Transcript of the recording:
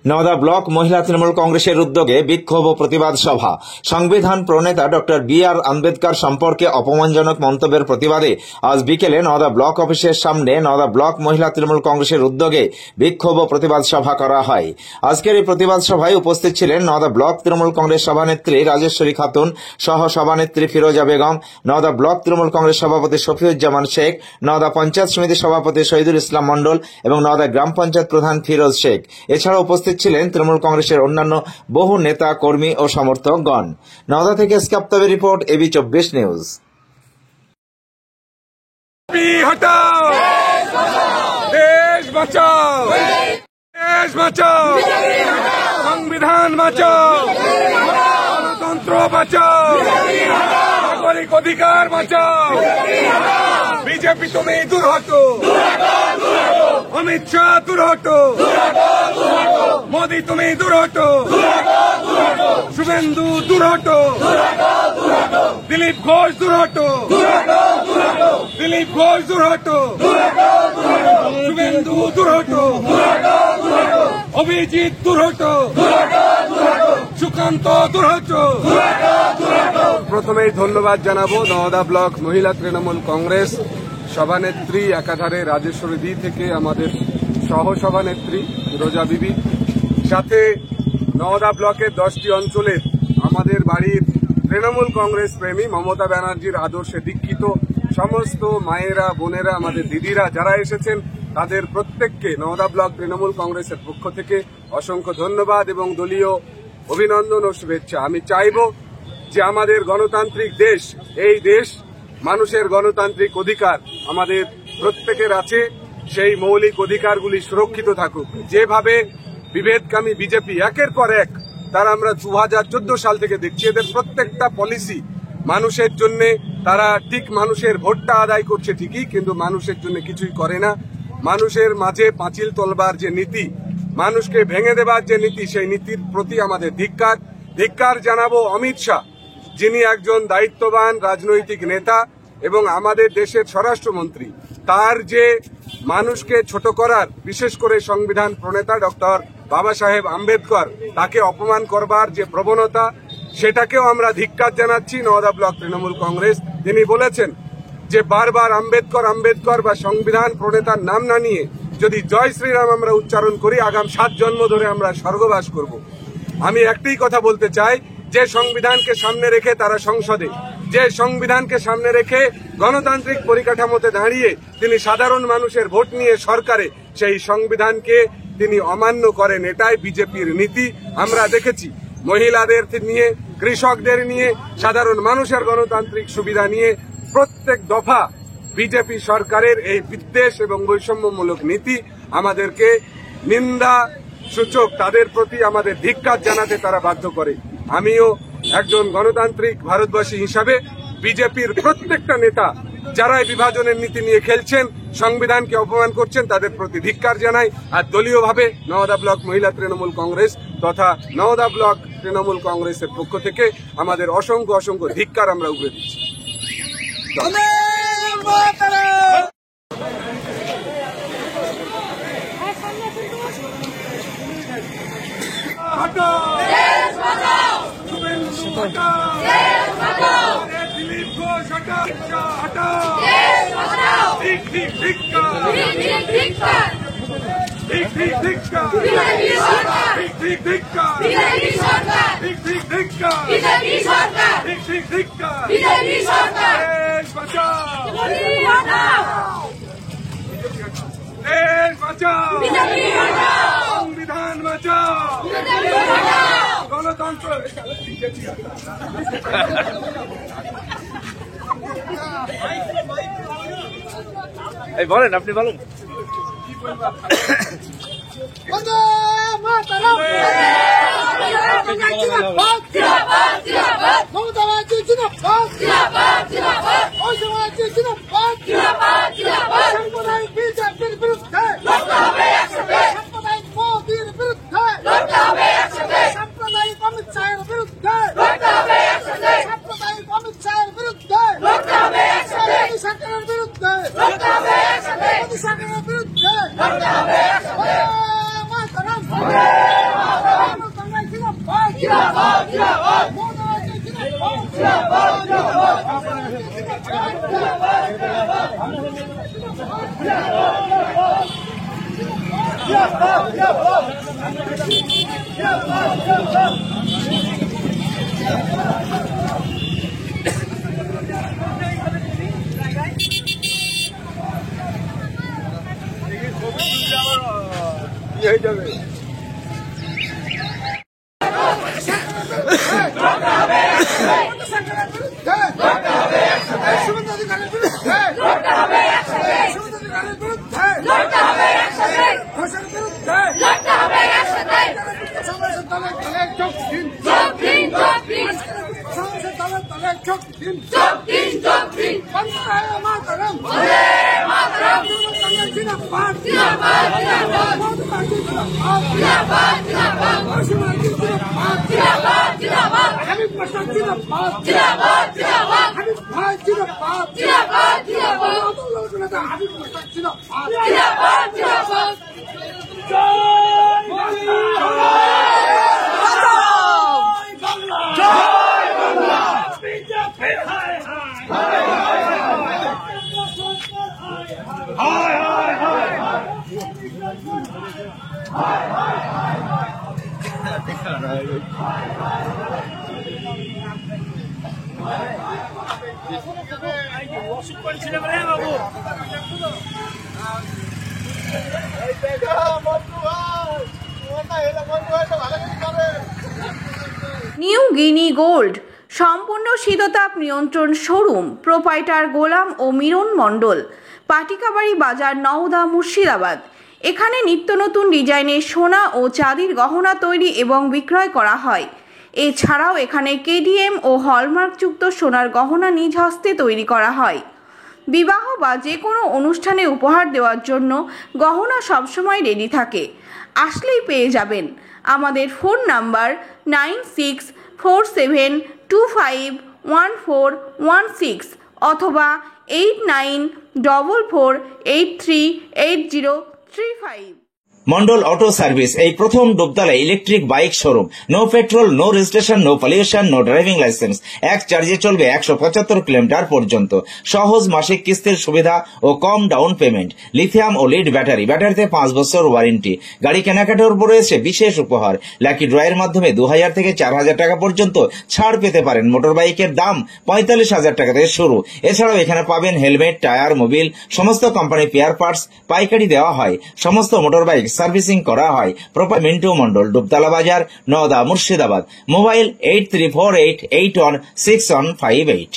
Nowda block মহিলা তৃণমূল কংগ্রেসের উদ্যোগে বিক্ষোভ ও প্রতিবাদ সভা। সংবিধান প্রণেতা ডক্টর বি.আর. আম্বেদকর সম্পর্কে অপমানজনক মন্তব্যের প্রতিবাদে আজ বিকেলে নওদা ব্লক অফিসের সামনে নওদা ব্লক মহিলা তৃণমূল কংগ্রেসের উদ্যোগে বিক্ষোভ ও প্রতিবাদ সভা করা হয়। আজকের এই প্রতিবাদ সভায় উপস্থিত ছিলেন নওদা ব্লক তৃণমূল কংগ্রেস সভানেত্রী রাজেশ্বরী খাতুন, সহ সভানেত্রী ফিরোজা বেগম, নওদা ব্লক তৃণমূল কংগ্রেস সভাপতি শফিউজ্জামান শেখ, নওদা পঞ্চায়েত সমিতি সভাপতি শহীদুল ইসলাম মণ্ডল এবং নওদা গ্রাম পঞ্চায়েত প্রধান ফিরোজ শেখ। এছাড়া উপস্থিত ছিলেন তৃণমূল কংগ্রেসের অন্যান্য বহু নেতা, কর্মী ও সমর্থকগণ। নওদা থেকে স্কাপ্তাবের রিপোর্ট, এবি 24 নিউজ। দেশ বাঁচাও, দেশ বাঁচাও, সংবিধান বাঁচাও, গণতন্ত্র বাঁচাও, নাগরিক অধিকার বাঁচাও। বিজেপি তুমি দূর হটো, অমিত শাহ দূর হটো, মোদী তুমি দূর হটো, শুভেন্দু দূর হটো, দিলীপ ঘোষ দূর হটো, দিলীপ ঘোষ দূর হটো, শুভেন্দু দূর হটো, অভিজিৎ দূর হটো, সুকান্ত দূর হটো। প্রথমেই ধন্যবাদ জানাবো নওদা ব্লক মহিলা তৃণমূল কংগ্রেস সভানেত্রী একাধারে রাজেশ্বরী দি থেকে আমাদের সহ সভানেত্রী ফিরোজা বিবি, সাথে নওদা ব্লকের 10টি অঞ্চলের আমাদের বাড়ির তৃণমূল কংগ্রেস প্রেমী, মমতা ব্যানার্জির আদর্শে দীক্ষিত সমস্ত মায়েরা, বোনেরা, আমাদের দিদিরা যারা এসেছেন তাদের প্রত্যেককে নওদা ব্লক তৃণমূল কংগ্রেসের পক্ষ থেকে অসংখ্য ধন্যবাদ এবং দলীয় অভিনন্দন ও শুভেচ্ছা। আমি চাইব যে আমাদের গণতান্ত্রিক দেশ, এই দেশ মানুষের গণতান্ত্রিক অধিকার আমাদের প্রত্যেকের আছে, সেই মৌলিক অধিকারগুলি সুরক্ষিত থাকুক। যেভাবে বিভেদকামী বিজেপি একের পর এক, তারা আমরা 2014 সাল থেকে দেখছি, এদের প্রত্যেকটা পলিসি মানুষের জন্য, তারা ঠিক মানুষের ভোটটা আদায় করছে ঠিকই, কিন্তু মানুষের জন্য কিছুই করে না। মানুষের মাঝে পাঁচিল তোলবার যে নীতি, মানুষকে ভেঙে দেবার যে নীতি, সেই নীতির প্রতি আমাদের ধিক্কার। ধিক্কার জানাবো অমিত শাহ, যিনি একজন দায়িত্ববান রাজনৈতিক নেতা এবং আমাদের দেশের স্বরাষ্ট্রমন্ত্রী। তার যে মানুষকে ছোট করার, বিশেষ করে সংবিধান প্রণেতা ডক্টর বাবা সাহেব আম্বেদকর, তাকে অপমান করবার যে প্রবণতা, সেটাকেও আমরা ধিক্কার জানাচ্ছি নওদা ব্লক তৃণমূল কংগ্রেস। তিনি বলেছেন যে বারবার আম্বেদকর আম্বেদকর বা সংবিধান প্রণেতার নাম না নিয়ে যদি জয় শ্রীরাম আমরা উচ্চারণ করি, আগাম 7 জন্ম ধরে আমরা স্বর্গবাস করব। আমি একটাই কথা বলতে চাই, যে সংবিধানকে সামনে রেখে তারা সংসদে, যে সংবিধানকে সামনে রেখে গণতান্ত্রিক পরিকাঠামোতে দাঁড়িয়ে তিনি সাধারণ মানুষের ভোট নিয়ে সরকারে, সেই সংবিধানকে তিনি অমান্য করেন। এটাই বিজেপির নীতি। আমরা দেখেছি মহিলাদের নিয়ে, কৃষকদের নিয়ে, সাধারণ মানুষের গণতান্ত্রিক সুবিধা নিয়ে প্রত্যেক দফা বিজেপি সরকারের এই বিদ্বেষ এবং বৈষম্যমূলক নীতি আমাদেরকে নিন্দা সূচক, তাদের প্রতি আমাদের ধিক্কার জানাতে তারা বাধ্য করে। আমিও একজন গণতান্ত্রিক ভারতবাসী হিসাবে বিজেপির প্রত্যেকটা নেতা যারা এই বিভাজনের নীতি নিয়ে খেলছেন, সংবিধানকে অপমান করছেন, তাদের প্রতি ধিক্কার জানাই। আর দলীয়ভাবে নওদা ব্লক মহিলা তৃণমূল কংগ্রেস তথা নওদা ব্লক তৃণমূল কংগ্রেসের পক্ষ থেকে আমাদের অসংখ্য অসংখ্য ধিক্কার আমরা উগরে দিচ্ছি। দিলীপ ঘোষ হটাও, হটাও, ঠিক ঠিক ধিক্কার, ঠিক ঠিক ধিক্কার, ঠিক ঠিক ধিক্কার, ঠিক ঠিক ধিক্কার, ঠিক ঠিক ধিক্কার, ঠিক ঠিক ধিক্কার, দেশ বাঁচাও, দেশ বাঁচাও, সংবিধান বাঁচাও, গণতন্ত্র। এই বলেন, আপনি বলেন। সরকারের বিরুদ্ধে নিউ গিনি গোল্ড সম্পূর্ণ শীততাপ নিয়ন্ত্রণ শোরুম, প্রোপাইটার গোলাম ও মিরন মণ্ডল, পাটিকাবাড়ি বাজার, নওদা, মুর্শিদাবাদ। এখানে নিত্য নতুন ডিজাইনের সোনা ও চাঁদির গহনা তৈরি এবং বিক্রয় করা হয়। এছাড়াও এখানে কেডিএম ও হলমার্কযুক্ত সোনার গহনা নিজ হস্তে তৈরি করা হয়। বিবাহ বা যে কোনো অনুষ্ঠানে উপহার দেওয়ার জন্য গহনা সবসময় রেডি থাকে, আসলেই পেয়ে যাবেন। আমাদের ফোন নাম্বার 9647251416 অথবা 8944838035। মন্ডল অটো সার্ভিস এই প্রথম Dubtala electric bike showroom. No petrol, no registration, no pollution, no driving license. এক চার্জে চলবে 175 কিলোমিটার পর্যন্ত। সহজ মাসিক কিস্তির সুবিধা ও কম ডাউন পেমেন্ট। লিথিয়াম ও লিড ব্যাটারি, ব্যাটারিতে 5 বছর ওয়ারেন্টি। গাড়ি কেনাকাটার উপর রয়েছে বিশেষ উপহার। লাকি ড্রয়ের মাধ্যমে 2000 থেকে 4000 টাকা পর্যন্ত ছাড় পেতে পারেন। মোটর বাইকের দাম 45,000 টাকা থেকে শুরু। এছাড়াও এখানে পাবেন হেলমেট, টায়ার, মোবিল, সমস্ত কোম্পানি পেয়ার পার্টস পাইকারি দেওয়া হয়। সমস্ত মোটর বাইক সার্ভিসিং করা হয়। প্রপার মিন্টু মন্ডল, ডুবতলা বাজার, নওদা, মুর্শিদাবাদ। মোবাইল 8348816158।